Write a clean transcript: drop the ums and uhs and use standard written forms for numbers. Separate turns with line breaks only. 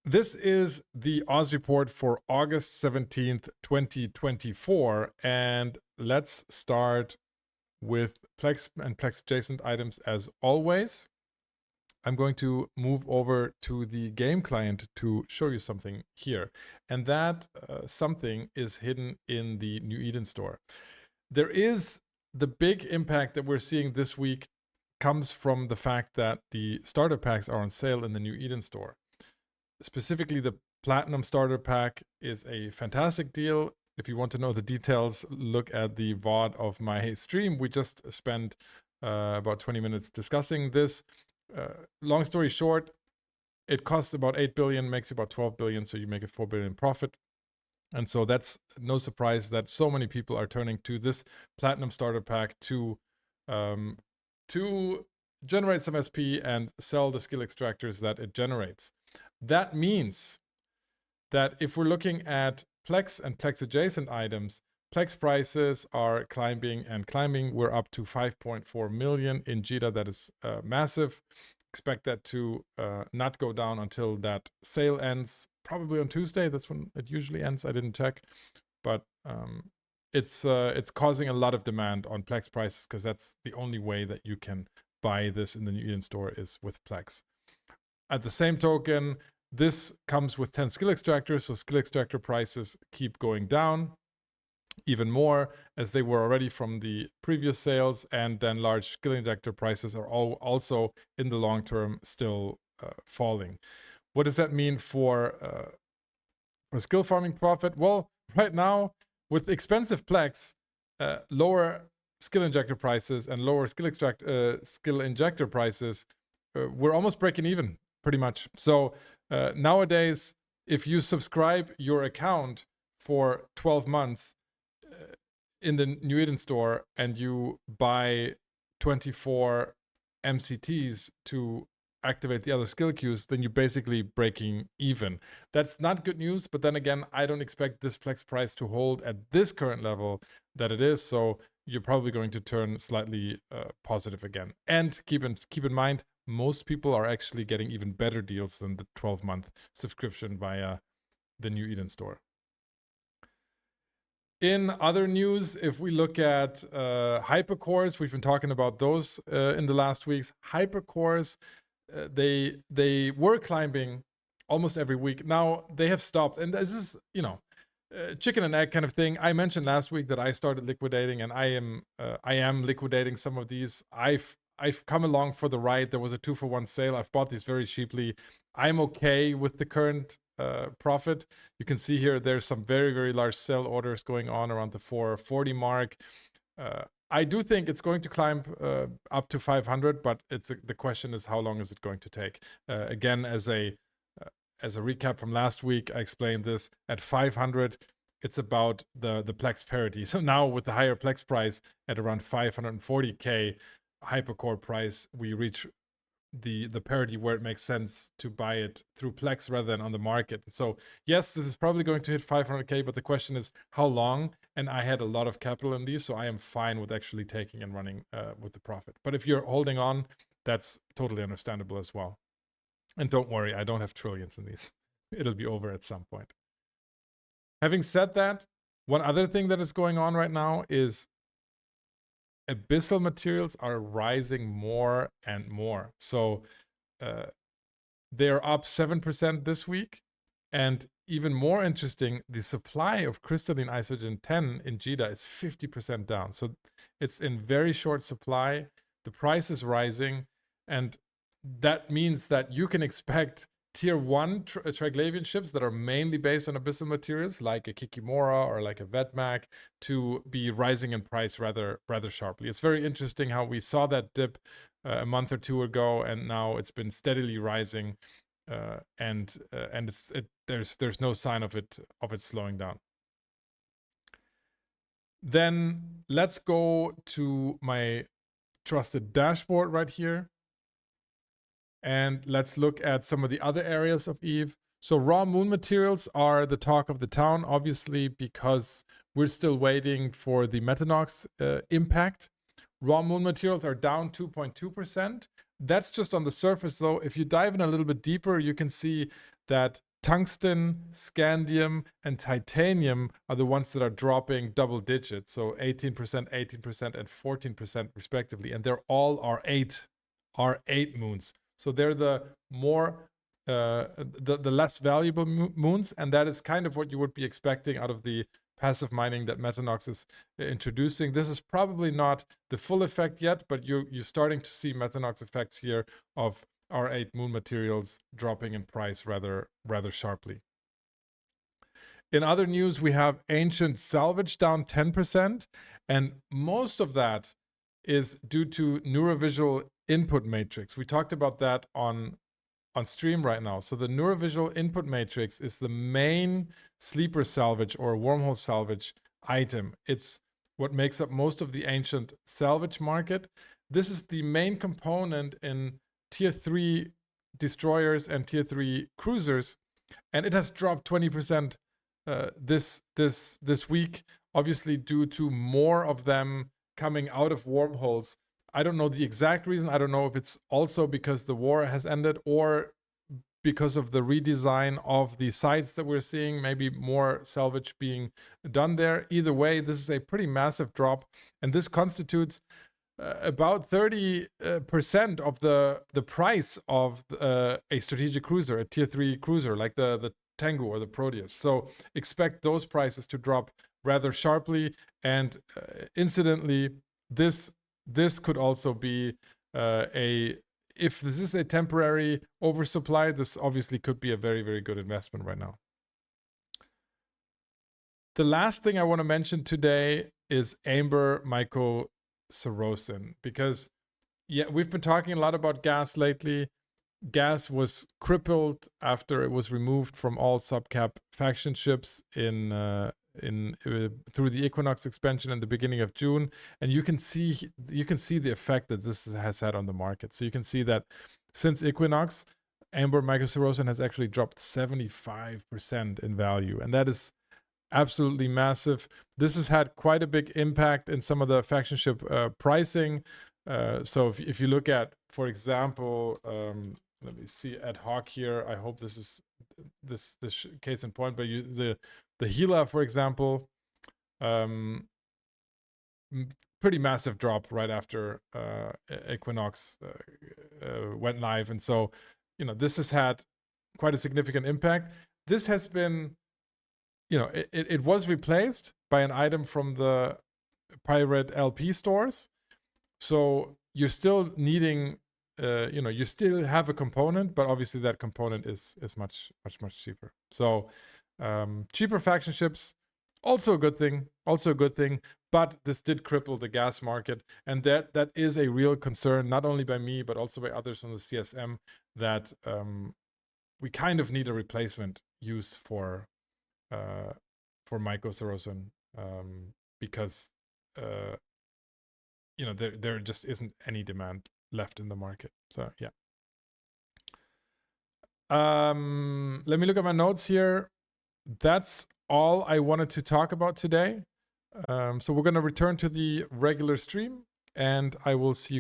This is the Oz report for August 17th, 2024. And let's start with Plex and Plex adjacent items as always. I'm going to move over to the game client to show you something here. And that something is hidden in the New Eden store. There is the big impact that we're seeing this week comes from the fact that the starter packs are on sale in the New Eden store. Specifically, the Platinum Starter Pack is a fantastic deal. If you want to know the details, look at the VOD of my stream. We just spent about 20 minutes discussing this. Long story short, it costs about 8 billion, makes you about 12 billion, so you make a 4 billion profit. And so that's no surprise that so many people are turning to this Platinum Starter Pack to generate some SP and sell the skill extractors that it generates. That means that if we're looking at Plex and Plex adjacent items, Plex prices are climbing and climbing. We're up to 5.4 million in JITA. That is massive. Expect that to not go down until that sale ends, probably on Tuesday. That's when it usually ends. I didn't check, but it's causing a lot of demand on Plex prices because that's the only way that you can buy this in the New Eden store is with Plex. At the same token, this comes with 10 skill extractors, so skill extractor prices keep going down even more as they were already from the previous sales, and then large skill injector prices are also in the long term still falling. What does that mean for skill farming profit? Well, right now with expensive Plex, lower skill injector prices and lower skill injector prices, we're almost breaking even pretty much. So nowadays, if you subscribe your account for 12 months in the New Eden store and you buy 24 MCTs to activate the other skill queues, then you're basically breaking even. That's not good news, but then again, I don't expect this Plex price to hold at this current level that it is, so you're probably going to turn slightly positive again. And keep in mind, most people are actually getting even better deals than the 12-month subscription via the New Eden store. In other news, if we look at hypercores, we've been talking about those in the last weeks. Hypercores, they were climbing almost every week. Now they have stopped, and this is chicken and egg kind of thing. I mentioned last week that I started liquidating, and I am liquidating some of these. I've come along for the ride. There was a 2-for-1 sale. I've bought these very cheaply. I'm okay with the current profit. You can see here there's some very, very large sell orders going on around the 440 mark. I do think it's going to climb up to 500, but the question is how long is it going to take? Again, as a recap from last week, I explained this. At 500, it's about the Plex parity. So now with the higher Plex price at around 540k Hypercore price, we reach the parity where it makes sense to buy it through Plex rather than on the market. So yes, this is probably going to hit 500k, but the question is how long? And I had a lot of capital in these, so I am fine with actually taking and running with the profit. But if you're holding on, that's totally understandable as well. And don't worry, I don't have trillions in these. It'll be over at some point. Having said that, one other thing that is going on right now is Abyssal materials are rising more and more. So they're up 7% this week. And even more interesting, the supply of crystalline isogen 10 in JITA is 50% down. So it's in very short supply. The price is rising. And that means that you can expect tier 1 Triglavian ships that are mainly based on Abyssal materials, like a Kikimora or like a Vedmak, to be rising in price rather sharply. It's very interesting how we saw that dip a month or two ago, and now it's been steadily rising, and there's no sign of it slowing down. Then let's go to my trusted dashboard right here. And let's look at some of the other areas of EVE. So raw moon materials are the talk of the town, obviously, because we're still waiting for the Metanox impact. Raw moon materials are down 2.2%. That's just on the surface, though. If you dive in a little bit deeper, you can see that Tungsten, scandium, and titanium are the ones that are dropping double digits, so 18%, 18%, and 14% respectively, and they're all R8 moons. So they're the more the less valuable moons, and that is kind of what you would be expecting out of the passive mining that Metanox is introducing. This is probably not the full effect yet, but you're starting to see Metanox effects here of R8 moon materials dropping in price rather sharply. In other news, we have Ancient Salvage down 10%, and most of that is due to Neurovisual Input Matrix. We talked about that on stream right now. So the Neurovisual Input Matrix is the main sleeper salvage or wormhole salvage item. It's what makes up most of the Ancient Salvage market. This is the main component in Tier 3 destroyers and Tier 3 cruisers, and it has dropped 20% this week, obviously due to more of them coming out of wormholes. I don't know the exact reason. I don't know if it's also because the war has ended or because of the redesign of the sites that we're seeing, maybe more salvage being done there. Either way, this is a pretty massive drop, and this constitutes about 30% of the price of a strategic cruiser, a Tier 3 cruiser like the Tengu or the Proteus. So expect those prices to drop rather sharply, and incidentally, this could also be if this is a temporary oversupply, this obviously could be a very, very good investment right now. The last thing I want to mention today is Amber Myco-Sarosin, because we've been talking a lot about gas lately. Gas was crippled after it was removed from all subcap faction ships through the Equinox expansion in the beginning of June, and you can see the effect that this has had on the market. So you can see that since Equinox, Amber Myco-Sarosin has actually dropped 75% in value, and that is absolutely massive. This has had quite a big impact in some of the faction ship pricing. So if you look at, for example, let me see ad hoc here. I hope this is this case in point, but the Gila, for example, pretty massive drop right after Equinox went live, and so this has had quite a significant impact. This has been, it was replaced by an item from the Pirate LP stores, so you're still needing. You still have a component, but obviously that component is much cheaper. So cheaper faction ships, also a good thing. But this did cripple the gas market, and that is a real concern, not only by me but also by others on the CSM, that we kind of need a replacement use for Myco-Sarosin, because there just isn't any demand left in the market. So yeah. Let me look at my notes here. That's all I wanted to talk about today. So we're going to return to the regular stream, and I will see you